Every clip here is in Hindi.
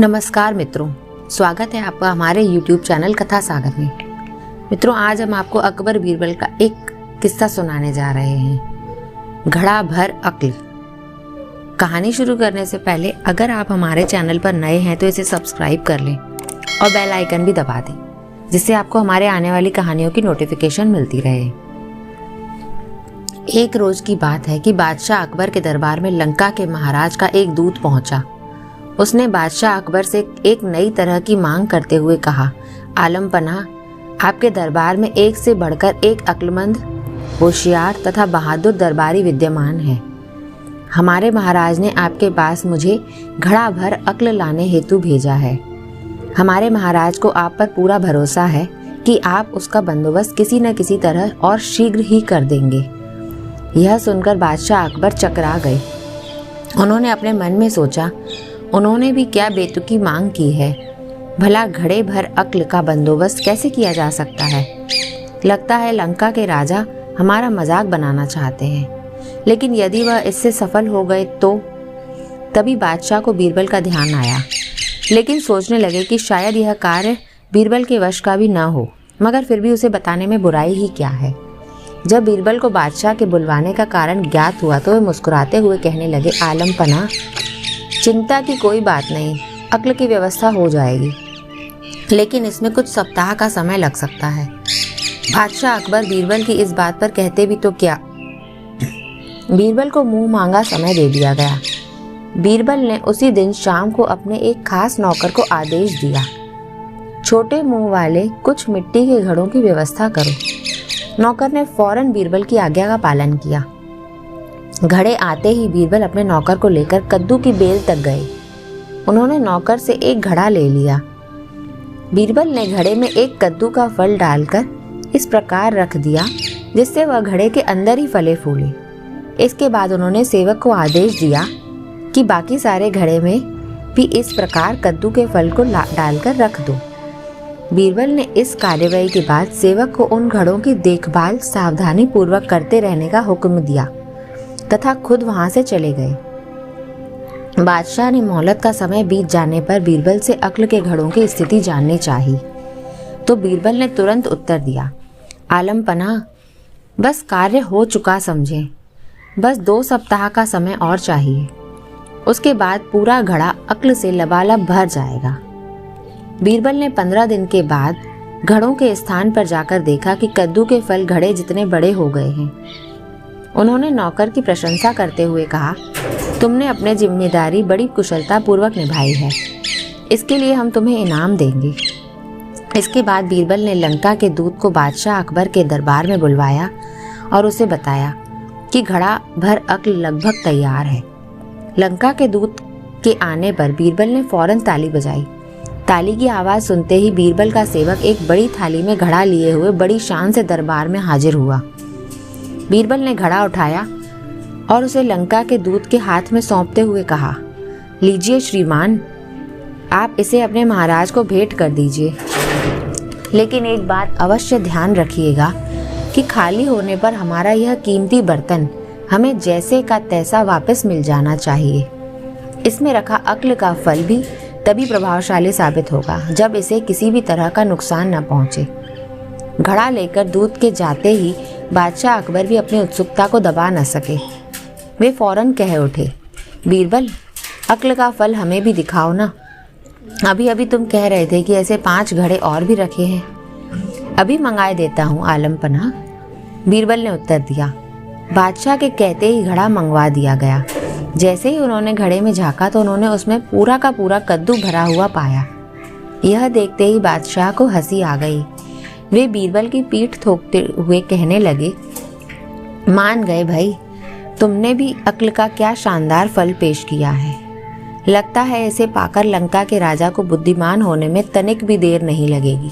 नमस्कार मित्रों, स्वागत है आपका हमारे YouTube चैनल कथा सागर में। मित्रों, आज हम आपको अकबर बीरबल का एक किस्सा सुनाने जा रहे हैं, घड़ा भर अक्ल। कहानी शुरू करने से पहले अगर आप हमारे चैनल पर नए हैं तो इसे सब्सक्राइब कर लें और बेल आइकन भी दबा दें, जिससे आपको हमारे आने वाली कहानियों की नोटिफिकेशन मिलती रहे। एक रोज की बात है कि बादशाह अकबर के दरबार में लंका के महाराज का एक दूत पहुंचा। उसने बादशाह अकबर से एक नई तरह की मांग करते हुए कहा, आलम पनाह, आपके दरबार में एक से बढ़कर एक अक्लमंद, होशियार तथा बहादुर दरबारी विद्यमान है। हमारे महाराज ने आपके पास मुझे घड़ा भर अक्ल लाने हेतु भेजा है। हमारे महाराज को आप पर पूरा भरोसा है कि आप उसका बंदोबस्त किसी न किसी तरह और शीघ्र ही कर देंगे। यह सुनकर बादशाह अकबर चकरा गए। उन्होंने अपने मन में सोचा, उन्होंने भी क्या बेतुकी मांग की है। भला घड़े भर अक्ल का बंदोबस्त कैसे किया जा सकता है। लगता है लंका के राजा हमारा मजाक बनाना चाहते हैं, लेकिन यदि वह इससे सफल हो गए तो। तभी बादशाह को बीरबल का ध्यान आया, लेकिन सोचने लगे कि शायद यह कार्य बीरबल के वश का भी न हो, मगर फिर भी उसे बताने में बुराई ही क्या है। जब बीरबल को बादशाह के बुलवाने का कारण ज्ञात हुआ तो वे मुस्कुराते हुए कहने लगे, आलम पनाह, चिंता की कोई बात नहीं, अक्ल की व्यवस्था हो जाएगी, लेकिन इसमें कुछ सप्ताह का समय लग सकता है। बादशाह अकबर बीरबल की इस बात पर कहते भी तो क्या, बीरबल को मुंह मांगा समय दे दिया गया। बीरबल ने उसी दिन शाम को अपने एक खास नौकर को आदेश दिया, छोटे मुंह वाले कुछ मिट्टी के घड़ों की व्यवस्था करो। नौकर ने फौरन बीरबल की आज्ञा का पालन किया। घड़े आते ही बीरबल अपने नौकर को लेकर कद्दू की बेल तक गए। उन्होंने नौकर से एक घड़ा ले लिया। बीरबल ने घड़े में एक कद्दू का फल डालकर इस प्रकार रख दिया जिससे वह घड़े के अंदर ही फले फूले। इसके बाद उन्होंने सेवक को आदेश दिया कि बाकी सारे घड़े में भी इस प्रकार कद्दू के फल को डालकर रख दो। बीरबल ने इस कार्यवाही के बाद सेवक को उन घड़ों की देखभाल सावधानी पूर्वक करते रहने का हुक्म दिया तथा खुद वहां से चले गए। बादशाह ने मोहलत का समय बीत जाने पर बीरबल से अक्ल के घड़ों की स्थिति जाननी चाहिए, तो बीरबल ने तुरंत उत्तर दिया, आलम पनाह, बस कार्य हो चुका समझें। बस 2 सप्ताह का समय और चाहिए, उसके बाद पूरा घड़ा अक्ल से लबालब भर जाएगा। बीरबल ने 15 दिन के बाद घड़ों के स्थान पर जाकर देखा कि कद्दू के फल घड़े जितने बड़े हो गए हैं। उन्होंने नौकर की प्रशंसा करते हुए कहा, तुमने अपनी जिम्मेदारी बड़ी कुशलता पूर्वक निभाई है, इसके लिए हम तुम्हें इनाम देंगे। इसके बाद बीरबल ने लंका के दूत को बादशाह अकबर के दरबार में बुलवाया और उसे बताया कि घड़ा भर अक्ल लगभग तैयार है। लंका के दूत के आने पर बीरबल ने फौरन ताली बजाई। ताली की आवाज़ सुनते ही बीरबल का सेवक एक बड़ी थाली में घड़ा लिए हुए बड़ी शान से दरबार में हाजिर हुआ। बीरबल ने घड़ा उठाया और उसे लंका के दूत के हाथ में सौंपते हुए कहा, लीजिए श्रीमान, आप इसे अपने महाराज को भेंट कर दीजिए, लेकिन एक बात अवश्य ध्यान रखिएगा कि खाली होने पर हमारा यह कीमती बर्तन हमें जैसे का तैसा वापस मिल जाना चाहिए। इसमें रखा अक्ल का फल भी तभी प्रभावशाली साबित होगा जब इसे किसी भी तरह का नुकसान न पहुंचे। घड़ा लेकर दूत के जाते ही बादशाह अकबर भी अपनी उत्सुकता को दबा न सके। वे फौरन कह उठे, बीरबल, अक्ल का फल हमें भी दिखाओ ना। अभी अभी तुम कह रहे थे कि ऐसे 5 घड़े और भी रखे हैं। अभी मंगाए देता हूँ आलम पनाह, बीरबल ने उत्तर दिया। बादशाह के कहते ही घड़ा मंगवा दिया गया। जैसे ही उन्होंने घड़े में झांका तो उन्होंने उसमें पूरा का पूरा कद्दू भरा हुआ पाया। यह देखते ही बादशाह को हंसी आ गई। वे बीरबल की पीठ थोपते हुए कहने लगे, मान गए भाई, तुमने भी अक्ल का क्या शानदार फल पेश किया है। लगता है इसे पाकर लंका के राजा को बुद्धिमान होने में तनिक भी देर नहीं लगेगी।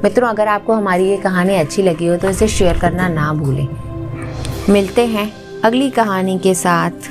मित्रों, अगर आपको हमारी ये कहानी अच्छी लगी हो तो इसे शेयर करना ना भूलें। मिलते हैं अगली कहानी के साथ।